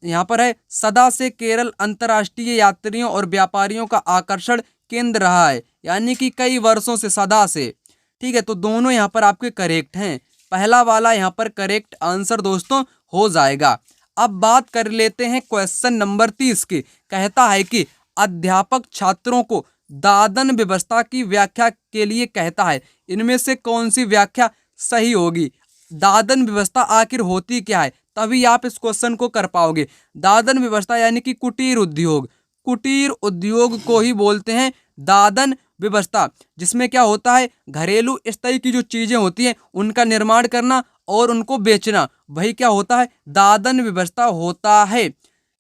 यहाँ पर है, सदा से केरल अंतर्राष्ट्रीय यात्रियों और व्यापारियों का आकर्षण केंद्र रहा है, यानी कि कई वर्षों से, सदा से। ठीक है, तो दोनों यहाँ पर आपके करेक्ट हैं। पहला वाला यहाँ पर करेक्ट आंसर दोस्तों हो जाएगा। अब बात कर लेते हैं क्वेश्चन नंबर 30 की। कहता है कि अध्यापक छात्रों को दादन व्यवस्था की व्याख्या के लिए कहता है, इनमें से कौन सी व्याख्या सही होगी? दादन व्यवस्था आखिर होती क्या है, तभी आप इस क्वेश्चन को कर पाओगे। दादन व्यवस्था यानी कि कुटीर उद्योग। कुटीर उद्योग को ही बोलते हैं दादन व्यवस्था, जिसमें क्या होता है, घरेलू स्तर की जो चीजें होती हैं उनका निर्माण करना और उनको बेचना, वही क्या होता है, दादन व्यवस्था होता है।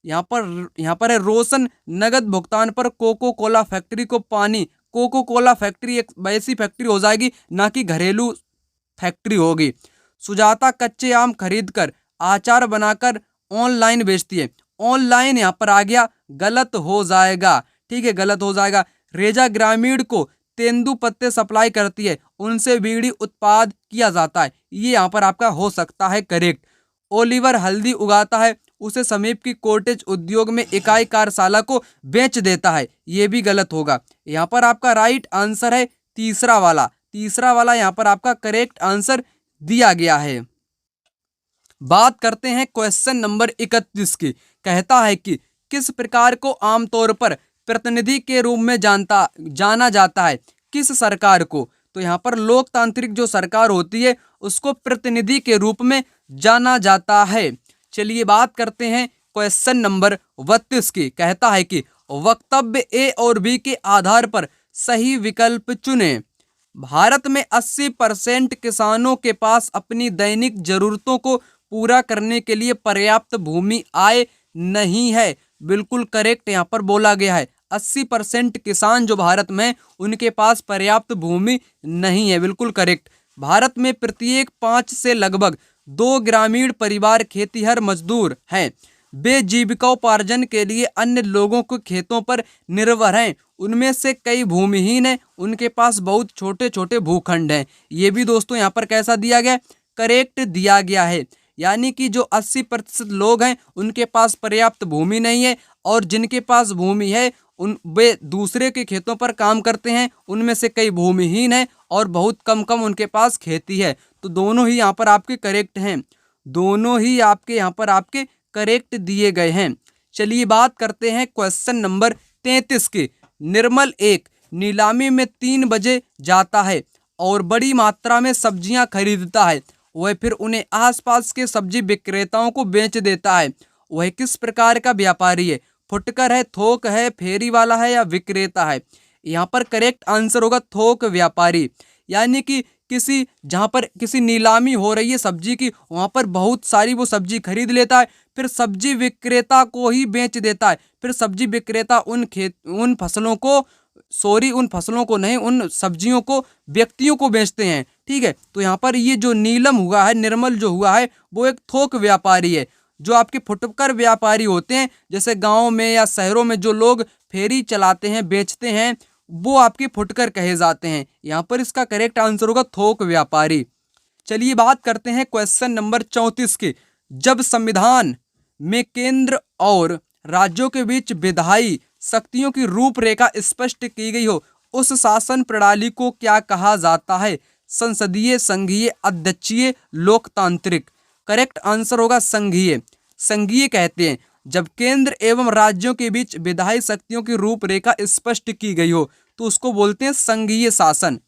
यहाँ पर है, रोशन नगद भुगतान पर कोको कोला फैक्ट्री को पानी। कोको कोला फैक्ट्री एक वैसी फैक्ट्री हो जाएगी, ना कि घरेलू फैक्ट्री होगी। सुजाता कच्चे आम खरीद कर आचार बनाकर ऑनलाइन बेचती है। ऑनलाइन यहाँ पर आ गया, गलत हो जाएगा। ठीक है, गलत हो जाएगा। रेजा ग्रामीण को तेंदू पत्ते सप्लाई करती है, उनसे बीड़ी उत्पाद किया जाता है, ये यहाँ पर आपका हो सकता है करेक्ट। ओलिवर हल्दी उगाता है, उसे समीप की कॉटेज उद्योग में इकाई कार्यशाला को बेच देता है, ये भी गलत होगा। यहाँ पर आपका राइट आंसर है तीसरा वाला। तीसरा वाला यहाँ पर आपका करेक्ट आंसर दिया गया है। बात करते हैं क्वेश्चन नंबर 31 की। कहता है कि किस प्रकार को आमतौर पर प्रतिनिधि के रूप में जाना जाता है, किस सरकार को? तो यहाँ पर लोकतांत्रिक जो सरकार होती है उसको प्रतिनिधि के रूप में जाना जाता है। चलिए बात करते हैं क्वेश्चन नंबर 32 की। कहता है कि वक्तव्य ए और बी के आधार पर सही विकल्प चुनें। भारत में 80% किसानों के पास अपनी दैनिक जरूरतों को पूरा करने के लिए पर्याप्त भूमि आय नहीं है। बिल्कुल करेक्ट यहाँ पर बोला गया है। 80% किसान जो भारत में उनके पास पर्याप्त भूमि नहीं है, बिल्कुल करेक्ट। भारत में प्रत्येक 5 से लगभग 2 ग्रामीण परिवार खेतीहर मजदूर हैं। वे जीविकोपार्जन के लिए अन्य लोगों के खेतों पर निर्भर हैं। उनमें से कई भूमिहीन हैं, उनके पास बहुत छोटे छोटे भूखंड हैं। ये भी दोस्तों यहाँ पर कैसा दिया गया, करेक्ट दिया गया है। यानी कि जो 80% लोग हैं उनके पास पर्याप्त भूमि नहीं है, और जिनके पास भूमि है वे दूसरे के खेतों पर काम करते हैं। उनमें से कई भूमिहीन हैं और बहुत कम उनके पास खेती है। तो दोनों ही यहाँ पर आपके करेक्ट हैं, दोनों ही आपके यहाँ पर आपके करेक्ट दिए गए हैं। चलिए बात करते हैं क्वेश्चन नंबर 33 की। निर्मल एक नीलामी में 3 बजे जाता है और बड़ी मात्रा में सब्जियां खरीदता है। वह फिर उन्हें आसपास के सब्जी विक्रेताओं को बेच देता है। वह किस प्रकार का व्यापारी है? फुटकर है, थोक है, फेरी वाला है या विक्रेता है? यहाँ पर करेक्ट आंसर होगा थोक व्यापारी। यानी कि किसी जहाँ पर किसी नीलामी हो रही है सब्जी की, वहाँ पर बहुत सारी वो सब्जी खरीद लेता है, फिर सब्जी विक्रेता को ही बेच देता है। फिर सब्जी विक्रेता उन फसलों को उन फसलों को नहीं, उन सब्जियों को व्यक्तियों को बेचते हैं। ठीक है, तो यहाँ पर ये जो नीलम हुआ है, निर्मल जो हुआ है, वो एक थोक व्यापारी है। जो आपके फुटकर व्यापारी होते हैं, जैसे गाँव में या शहरों में जो लोग फेरी चलाते हैं, बेचते हैं, वो आपके फुटकर कहे जाते हैं। यहाँ पर इसका करेक्ट आंसर होगा थोक व्यापारी। चलिए बात करते हैं क्वेश्चन नंबर 34 की। जब संविधान में केंद्र और राज्यों के बीच विधायी शक्तियों की रूपरेखा स्पष्ट की गई हो, उस शासन प्रणाली को क्या कहा जाता है? संसदीय, संघीय, अध्यक्षीय, लोकतांत्रिक। करेक्ट आंसर होगा संघीय। संघीय कहते हैं जब केंद्र एवं राज्यों के बीच विधायी शक्तियों की रूपरेखा स्पष्ट की गई हो, तो उसको बोलते हैं संघीय शासन।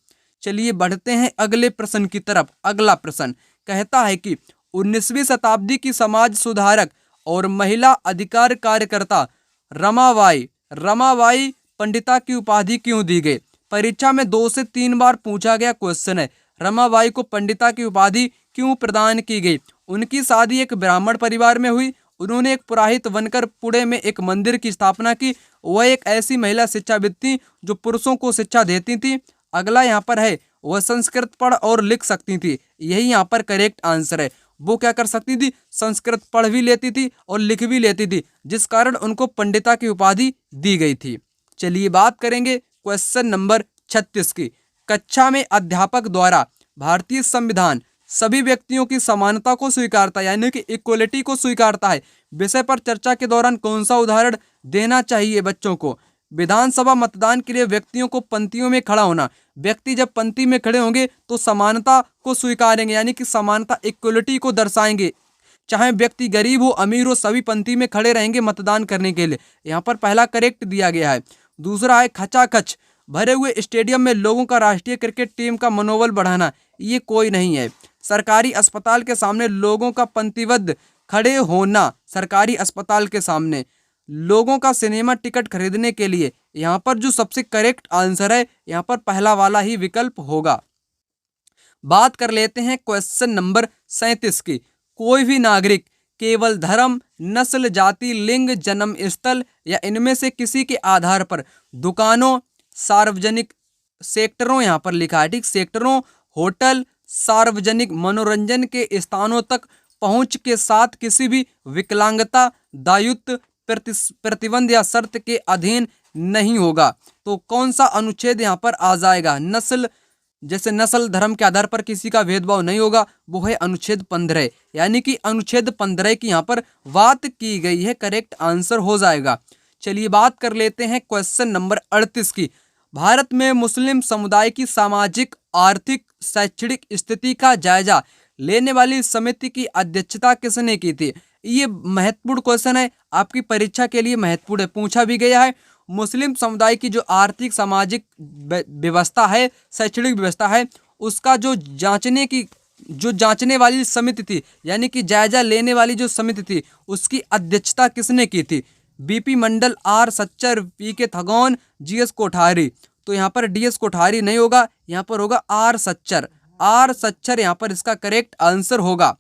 चलिए बढ़ते हैं अगले प्रश्न की तरफ। अगला प्रश्न कहता है कि 19वीं शताब्दी की समाज सुधारक और महिला अधिकार कार्यकर्ता रमाबाई पंडिता की उपाधि क्यों दी गई? परीक्षा में 2 से 3 बार पूछा गया क्वेश्चन है। रमाबाई को पंडिता की उपाधि क्यों प्रदान की गई? उनकी शादी एक ब्राह्मण परिवार में हुई। उन्होंने एक पुरोहित बनकर पुणे में एक मंदिर की स्थापना की। वह एक ऐसी महिला शिक्षाविद थी जो पुरुषों को शिक्षा देती थी। अगला यहाँ पर है, वह संस्कृत पढ़ और लिख सकती थी। यही यहाँ पर करेक्ट आंसर है। वो क्या कर सकती थी? संस्कृत पढ़ भी लेती थी और लिख भी लेती थी, जिस कारण उनको पंडिता की उपाधि दी गई थी। चलिए बात करेंगे क्वेश्चन नंबर 36 की। कक्षा में अध्यापक द्वारा भारतीय संविधान सभी व्यक्तियों की समानता को स्वीकारता है, यानी कि इक्वलिटी को स्वीकारता है। विषय पर चर्चा के दौरान कौन सा उदाहरण देना चाहिए बच्चों को? विधानसभा मतदान के लिए व्यक्तियों को पंक्तियों में खड़ा होना। व्यक्ति जब पंक्ति में खड़े होंगे तो समानता को स्वीकारेंगे, यानी कि समानता, इक्वलिटी को दर्शाएंगे। चाहे व्यक्ति गरीब हो अमीर हो, सभी पंक्ति में खड़े रहेंगे मतदान करने के लिए। यहाँ पर पहला करेक्ट दिया गया है। दूसरा है खचाखच भरे हुए स्टेडियम में लोगों का राष्ट्रीय क्रिकेट टीम का मनोबल बढ़ाना। ये कोई नहीं है। सरकारी अस्पताल के सामने लोगों का पंक्तिबद्ध खड़े होना। सरकारी अस्पताल के सामने लोगों का सिनेमा टिकट खरीदने के लिए। यहाँ पर जो सबसे करेक्ट आंसर है, यहाँ पर पहला वाला ही विकल्प होगा। बात कर लेते हैं क्वेश्चन नंबर 37 की। कोई भी नागरिक केवल धर्म, नस्ल, जाति, लिंग, जन्म स्थल या इनमें से किसी के आधार पर दुकानों, सार्वजनिक सेक्टरों, यहाँ पर लिखा है ठीक, सेक्टरों, होटल, सार्वजनिक मनोरंजन के स्थानों तक पहुंच के साथ किसी भी विकलांगता, दायित्व, प्रतिबंध या शर्त के अधीन नहीं होगा। तो कौन सा अनुच्छेद यहाँ पर आ जाएगा? नस्ल, जैसे नस्ल, धर्म के आधार पर किसी का भेदभाव नहीं होगा, वो है अनुच्छेद 15। यानी कि अनुच्छेद 15 की यहाँ पर बात की गई है, करेक्ट आंसर हो जाएगा। चलिए बात कर लेते हैं क्वेश्चन नंबर 38 की। भारत में मुस्लिम समुदाय की सामाजिक, आर्थिक, शैक्षणिक स्थिति का जायजा लेने वाली समिति की अध्यक्षता किसने की थी? ये महत्वपूर्ण क्वेश्चन है, आपकी परीक्षा के लिए महत्वपूर्ण है, पूछा भी गया है। मुस्लिम समुदाय की जो आर्थिक, सामाजिक व्यवस्था है, शैक्षणिक व्यवस्था है, उसका जो जांचने वाली समिति थी, यानी कि जायजा लेने वाली जो समिति थी, उसकी अध्यक्षता किसने की थी? BP Mandal, R Sachar, P K Thungon, GS Kothari. तो यहाँ पर डीएस कोठारी नहीं होगा, यहाँ पर होगा आर सच्चर। आर सच्चर यहाँ पर इसका करेक्ट आंसर होगा।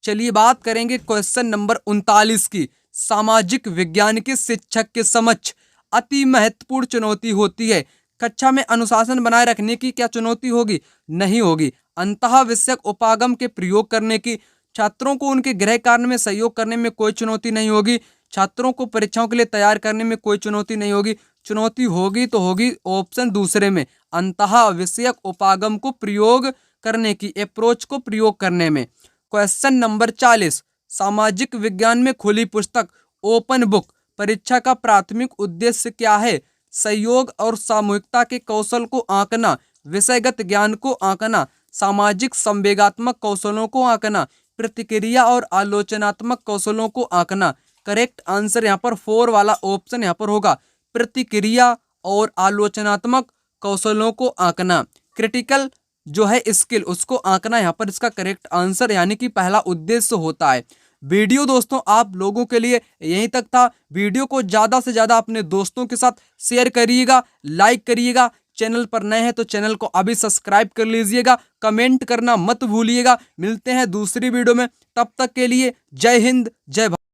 चलिए बात करेंगे क्वेश्चन नंबर 39 की। सामाजिक विज्ञान के शिक्षक के समक्ष अति महत्वपूर्ण चुनौती होती है। कक्षा में अनुशासन बनाए रखने की क्या चुनौती होगी? नहीं होगी। अंतः विषयक उपागम के प्रयोग करने की। छात्रों को उनके गृह कार्य में सहयोग करने में कोई चुनौती नहीं होगी। छात्रों को परीक्षाओं के लिए तैयार करने में कोई चुनौती नहीं होगी। चुनौती होगी तो होगी ऑप्शन दूसरे में, अंतः विषयक उपागम को प्रयोग करने की, अप्रोच को प्रयोग करने में। Question number 40। सामाजिक विज्ञान में खुली पुस्तक, ओपन बुक परीक्षा का प्राथमिक उद्देश्य क्या है? सहयोग और सामूहिकता के कौशल को आंकना, विषयगत ज्ञान को आंकना, सामाजिक संवेगात्मक कौशलों को आंकना, प्रतिक्रिया और आलोचनात्मक कौशलों को आंकना। करेक्ट आंसर यहाँ पर 4 वाला ऑप्शन यहाँ पर होगा, प्रतिक्रिया और आलोचनात्मक कौशलों को आंकना। क्रिटिकल जो है स्किल, उसको आंकना यहाँ पर इसका करेक्ट आंसर, यानी कि पहला उद्देश्य होता है। वीडियो दोस्तों आप लोगों के लिए यहीं तक था। वीडियो को ज़्यादा से ज़्यादा अपने दोस्तों के साथ शेयर करिएगा, लाइक करिएगा, चैनल पर नए हैं तो चैनल को अभी सब्सक्राइब कर लीजिएगा, कमेंट करना मत भूलिएगा। मिलते हैं दूसरी वीडियो में, तब तक के लिए जय हिंद जय भारत।